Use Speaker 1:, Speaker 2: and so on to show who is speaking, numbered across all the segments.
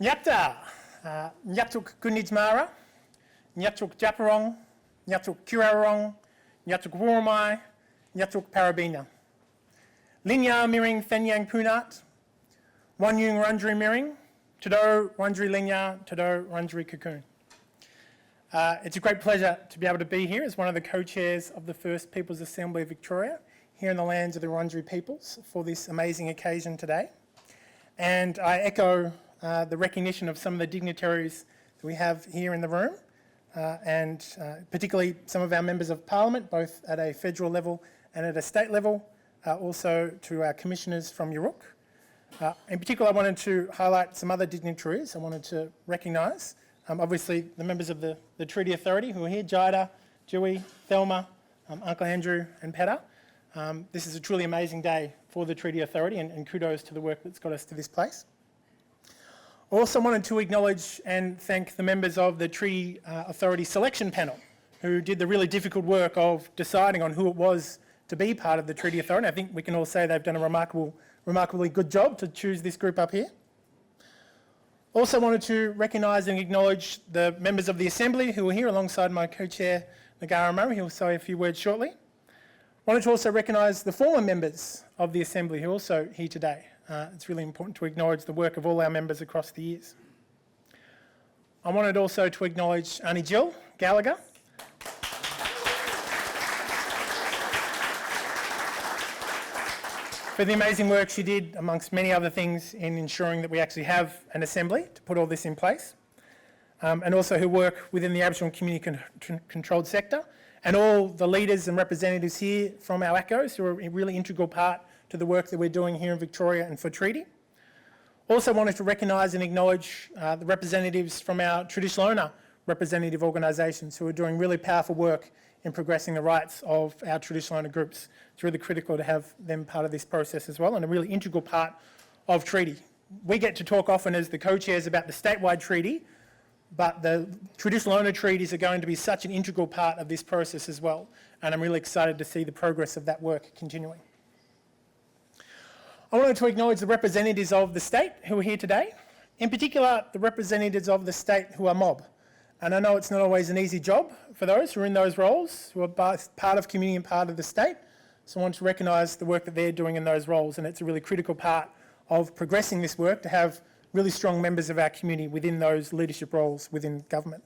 Speaker 1: Nyapta, Nyatuk Kunijmara, Nyatuk Japarong, Nyatuk Kirarong, Nyatuk Wurmai, Nyatuk Parabina. Linya Miring Fenyang Punat, Wanyung Rundri Miring, Tado Rundri Linya, Tado Rundri Cocoon. It's a great pleasure to be able to be here as one of the co-chairs of the First Peoples Assembly of Victoria here in the lands of the Wurundjeri peoples for this amazing occasion today. And I echo the recognition of some of the dignitaries that we have here in the room and particularly some of our members of parliament, both at a federal level and at a state level, also to our commissioners from Yuruk. In particular, I wanted to highlight some other dignitaries I wanted to recognise. Obviously, the members of the Treaty Authority who are here, Jida, Dewey, Thelma, Uncle Andrew and Petter. This is a truly amazing day for the Treaty Authority and kudos to the work that's got us to this place. I also wanted to acknowledge and thank the members of the Treaty Authority selection panel who did the really difficult work of deciding on who it was to be part of the Treaty Authority. I think we can all say they've done a remarkably good job to choose this group up here. Also wanted to recognise and acknowledge the members of the Assembly who are here alongside my co-chair, Nagara Murray, who will say a few words shortly. Wanted to also recognise the former members of the Assembly who are also here today. It's really important to acknowledge the work of all our members across the years. I wanted also to acknowledge Auntie Jill Gallagher. For the amazing work she did, amongst many other things, in ensuring that we actually have an assembly to put all this in place, and also her work within the Aboriginal community controlled sector, and all the leaders and representatives here from our ACCOs who are a really integral part to the work that we're doing here in Victoria and for Treaty. Also wanted to recognise and acknowledge the representatives from our traditional owner representative organisations who are doing really powerful work in progressing the rights of our traditional owner groups. It's really critical to have them part of this process as well and a really integral part of Treaty. We get to talk often as the co-chairs about the statewide treaty, but the traditional owner treaties are going to be such an integral part of this process as well, and I'm really excited to see the progress of that work continuing. I wanted to acknowledge the representatives of the state who are here today, in particular the representatives of the state who are mob. And I know it's not always an easy job for those who are in those roles, who are both part of community and part of the state. So I want to recognise the work that they're doing in those roles, and it's a really critical part of progressing this work to have really strong members of our community within those leadership roles within government.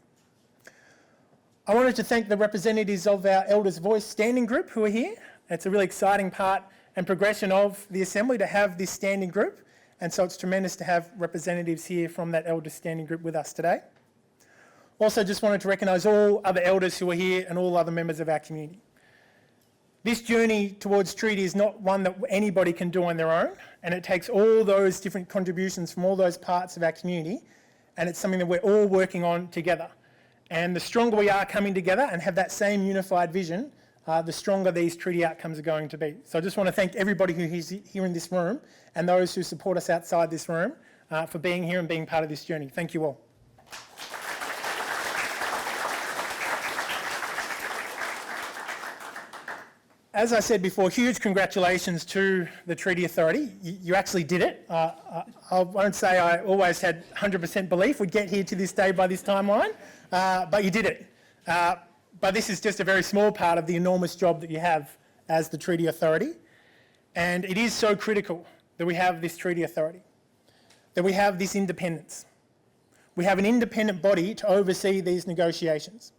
Speaker 1: I wanted to thank the representatives of our Elders Voice Standing Group who are here. It's a really exciting part and progression of the Assembly to have this standing group, and so it's tremendous to have representatives here from that Elders Standing Group with us today. Also just wanted to recognise all other elders who are here and all other members of our community. This journey towards treaty is not one that anybody can do on their own, and it takes all those different contributions from all those parts of our community, and it's something that we're all working on together. And the stronger we are coming together and have that same unified vision, the stronger these treaty outcomes are going to be. So I just want to thank everybody who is here in this room and those who support us outside this room for being here and being part of this journey. Thank you all. As I said before, huge congratulations to the Treaty Authority. You actually did it. I won't say I always had 100% belief we'd get here to this day by this timeline, but you did it. But this is just a very small part of the enormous job that you have as the Treaty Authority. And it is so critical that we have this Treaty Authority, that we have this independence. We have an independent body to oversee these negotiations.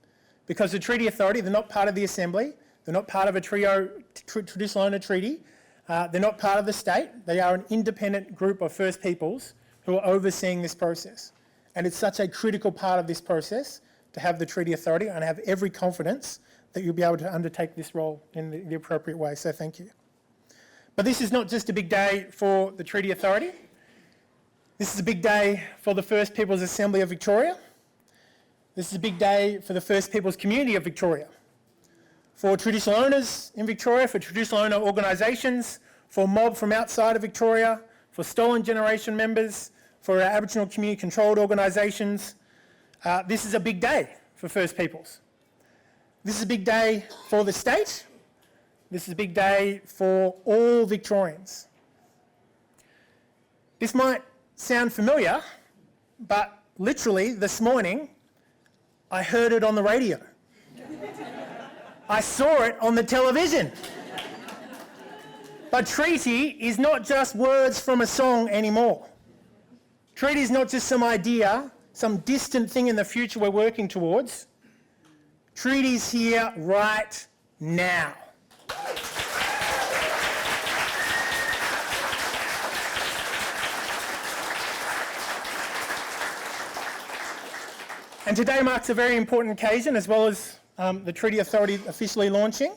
Speaker 1: Because the Treaty Authority, they're not part of the Assembly, they're not part of a traditional owner treaty. They're not part of the state. They are an independent group of First Peoples who are overseeing this process. And it's such a critical part of this process to have the Treaty Authority, and I have every confidence that you'll be able to undertake this role in the appropriate way. So thank you. But this is not just a big day for the Treaty Authority. This is a big day for the First Peoples Assembly of Victoria. This is a big day for the First Peoples community of Victoria. For traditional owners in Victoria, for traditional owner organisations, for mob from outside of Victoria, for stolen generation members, for our Aboriginal community controlled organisations. This is a big day for First Peoples. This is a big day for the state. This is a big day for all Victorians. This might sound familiar, but literally this morning, I heard it on the radio. I saw it on the television. But treaty is not just words from a song anymore. Treaty is not just some idea, some distant thing in the future we're working towards. Treaty's here right now. And today marks a very important occasion, as well as the Treaty Authority officially launching.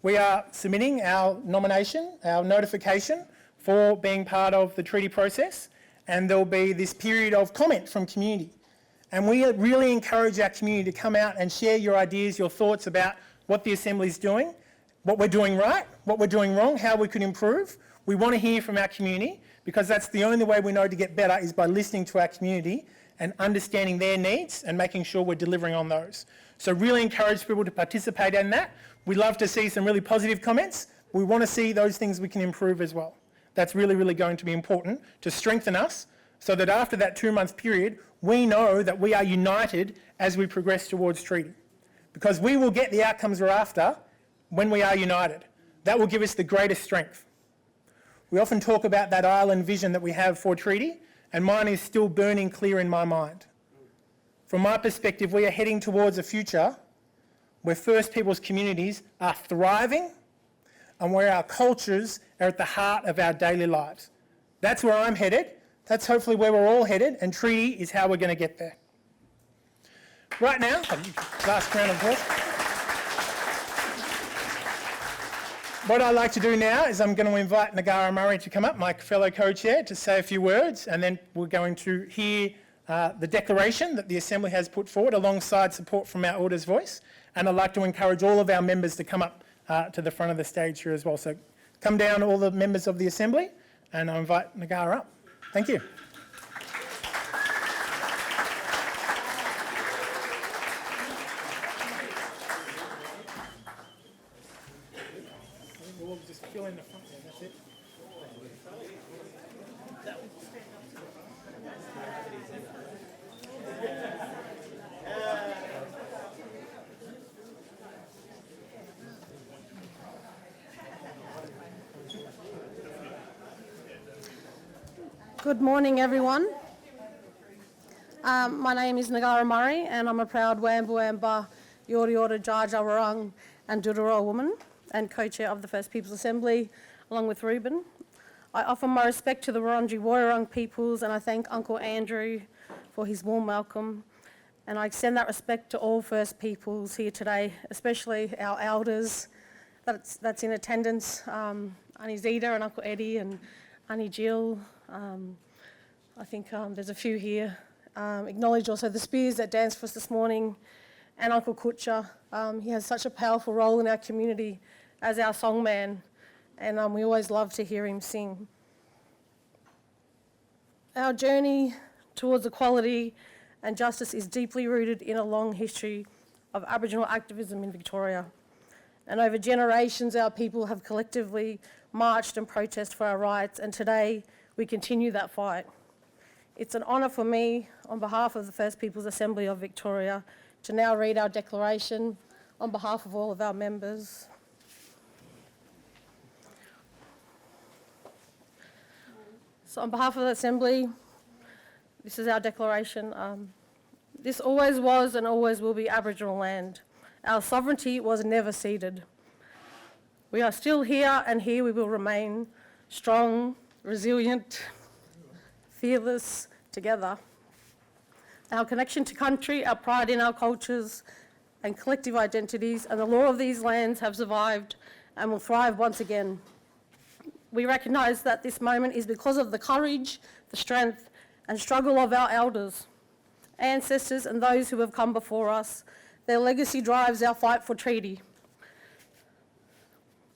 Speaker 1: We are submitting our nomination, our notification for being part of the treaty process, and there'll be this period of comment from community. And we really encourage our community to come out and share your ideas, your thoughts about what the Assembly is doing, what we're doing right, what we're doing wrong, how we could improve. We want to hear from our community, because that's the only way we know to get better, is by listening to our community and understanding their needs and making sure we're delivering on those. So really encourage people to participate in that. We love to see some really positive comments. We want to see those things we can improve as well. That's really, really going to be important to strengthen us, so that after that 2-month period, we know that we are united as we progress towards treaty. Because we will get the outcomes we're after when we are united. That will give us the greatest strength. We often talk about that island vision that we have for treaty, and mine is still burning clear in my mind. From my perspective, we are heading towards a future where First Peoples communities are thriving and where our cultures are at the heart of our daily lives. That's where I'm headed. That's hopefully where we're all headed, and treaty is how we're going to get there. Right now, last round of applause. What I'd like to do now is I'm going to invite Ngara Murray to come up, my fellow co-chair, to say a few words, and then we're going to hear the declaration that the Assembly has put forward alongside support from our Order's Voice. And I'd like to encourage all of our members to come up to the front of the stage here as well. So come down, all the members of the Assembly, and I invite Ngara up. Thank you. We'll just fill in the front there, that's it.
Speaker 2: Good morning, everyone. My name is Ngara Murray, and I'm a proud Wamba, Yori Jar Jar Wurrung and Dudara woman, and co-chair of the First Peoples Assembly, along with Ruben. I offer my respect to the Wurundjeri Woi-wurrung peoples, and I thank Uncle Andrew for his warm welcome. And I extend that respect to all First Peoples here today, especially our elders that's in attendance, Auntie Zita and Uncle Eddie and Auntie Jill. I think there's a few here. Acknowledge also the Spears that danced for us this morning, and Uncle Kutcha. He has such a powerful role in our community as our songman, and we always love to hear him sing. Our journey towards equality and justice is deeply rooted in a long history of Aboriginal activism in Victoria. And over generations, our people have collectively marched and protested for our rights, and today we continue that fight. It's an honour for me, on behalf of the First Peoples Assembly of Victoria, to now read our declaration on behalf of all of our members. So on behalf of the Assembly, this is our declaration. This always was and always will be Aboriginal land. Our sovereignty was never ceded. We are still here, and here we will remain, strong, resilient, fearless, together. Our connection to country, our pride in our cultures and collective identities, and the law of these lands have survived and will thrive once again. We recognise that this moment is because of the courage, the strength and struggle of our elders, ancestors and those who have come before us. Their legacy drives our fight for treaty.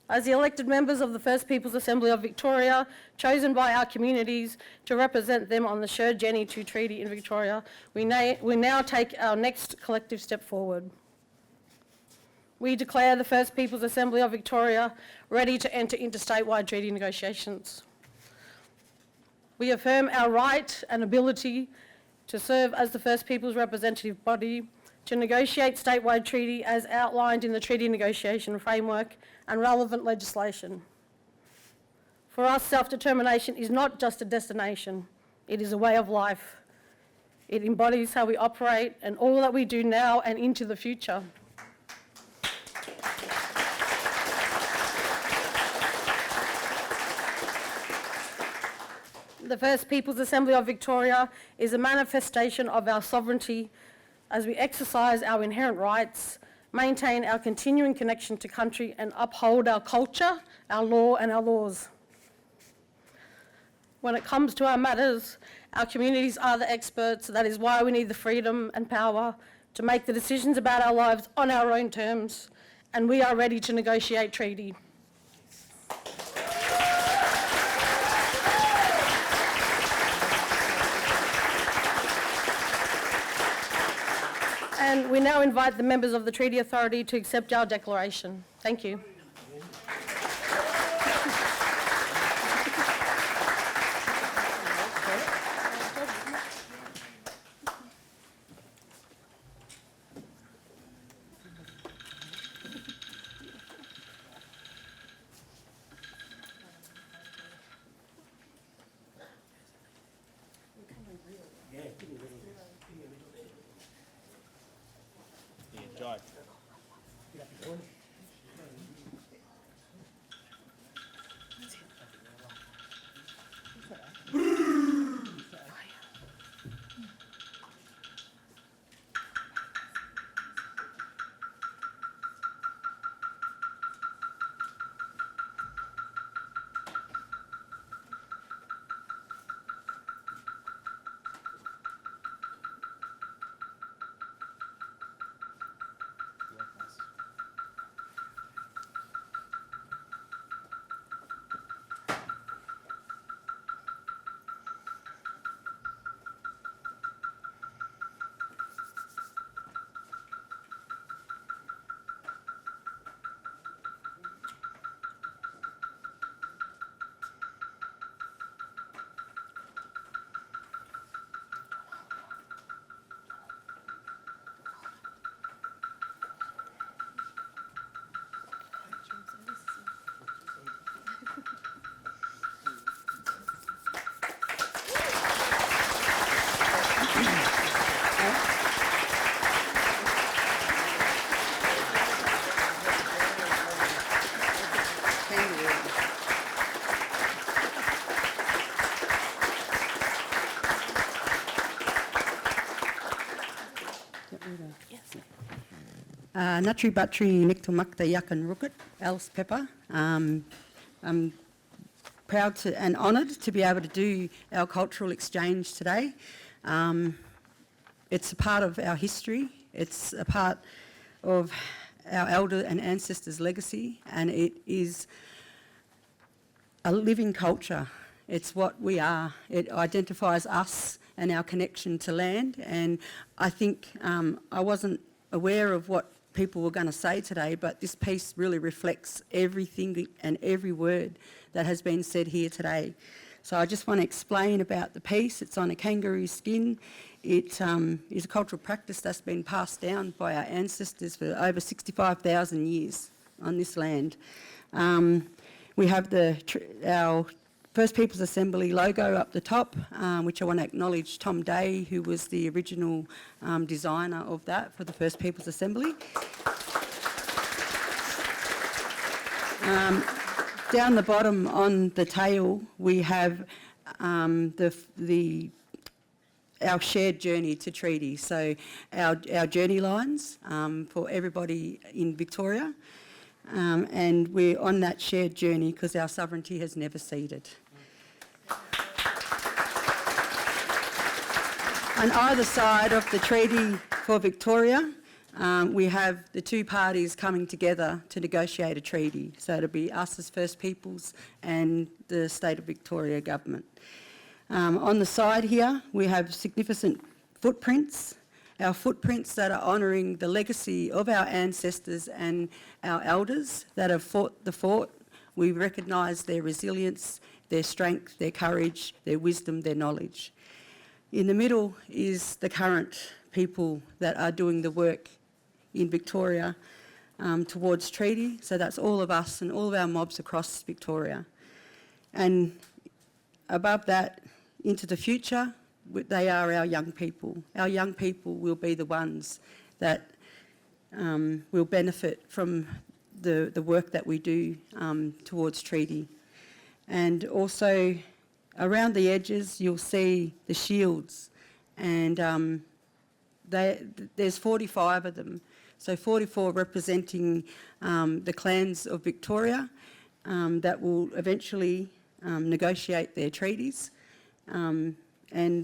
Speaker 2: As the elected members of the First Peoples Assembly of Victoria, chosen by our communities to represent them on the shared journey to treaty in Victoria, we now take our next collective step forward. We declare the First Peoples Assembly of Victoria ready to enter into statewide treaty negotiations. We affirm our right and ability to serve as the First Peoples representative body, to negotiate statewide treaty as outlined in the treaty negotiation framework and relevant legislation. For us, self-determination is not just a destination, it is a way of life. It embodies how we operate and all that we do now and into the future. The First Peoples Assembly of Victoria is a manifestation of our sovereignty as we exercise our inherent rights, maintain our continuing connection to country and uphold our culture, our law and our laws. When it comes to our matters, our communities are the experts. That is why we need the freedom and power to make the decisions about our lives on our own terms, and we are ready to negotiate treaty. And we now invite the members of the Treaty Authority to accept our declaration. Thank you.
Speaker 3: Jai.
Speaker 4: Natri Batri Niktumakta Yakan Rukut, Alice Pepper. I'm proud and honoured to be able to do our cultural exchange today. It's a part of our history, it's a part of our elder and ancestors' legacy, and it is a living culture. It's what we are. It identifies us and our connection to land, and I think I wasn't aware of what people were going to say today, but this piece really reflects everything and every word that has been said here today. So I just want to explain about the piece. It's on a kangaroo skin. It is a cultural practice that's been passed down by our ancestors for over 65,000 years on this land. We have our First Peoples Assembly logo up the top, which I want to acknowledge Tom Day, who was the original designer of that for the First Peoples Assembly. Down the bottom on the tail, we have our shared journey to treaty. So our journey lines for everybody in Victoria. And we're on that shared journey because our sovereignty has never ceded. On either side of the treaty for Victoria, we have the two parties coming together to negotiate a treaty. So it'll be us as First Peoples and the State of Victoria government. On the side here, we have significant footprints. Our footprints that are honouring the legacy of our ancestors and our elders that have fought the fort. We recognise their resilience, their strength, their courage, their wisdom, their knowledge. In the middle is the current people that are doing the work in Victoria towards treaty. So that's all of us and all of our mobs across Victoria. And above that, into the future, they are our young people. Our young people will be the ones that will benefit from the work that we do towards treaty. And also around the edges, you'll see the shields, and there's 45 of them. So 44 representing the clans of Victoria that will eventually negotiate their treaties. And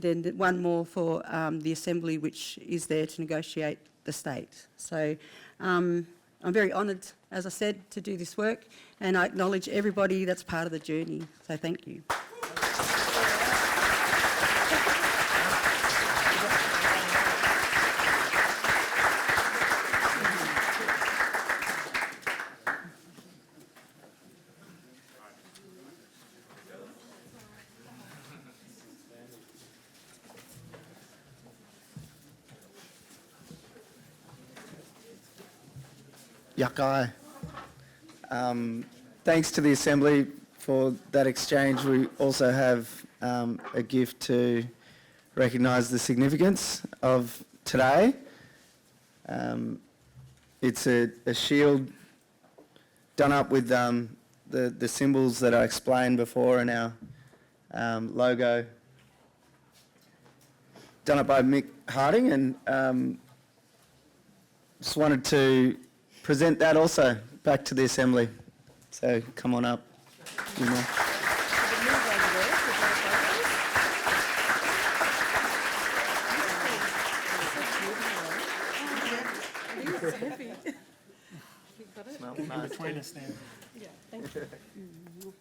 Speaker 4: then one more for the Assembly, which is there to negotiate the state. So I'm very honoured, as I said, to do this work, and I acknowledge everybody that's part of the journey. So thank you.
Speaker 3: Yakai. Thanks to the Assembly for that exchange. We also have a gift to recognise the significance of today. It's a shield done up with the symbols that I explained before in our logo, done up by Mick Harding, and just wanted to present that also back to the Assembly. So come on up. You know. Smell nice.
Speaker 1: Between us now.
Speaker 2: Yeah, thank you.
Speaker 1: Thank you.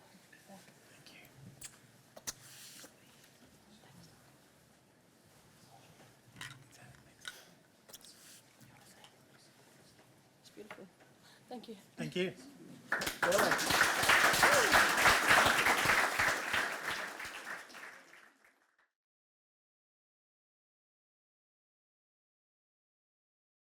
Speaker 2: It's beautiful. Thank you.
Speaker 1: Thank you.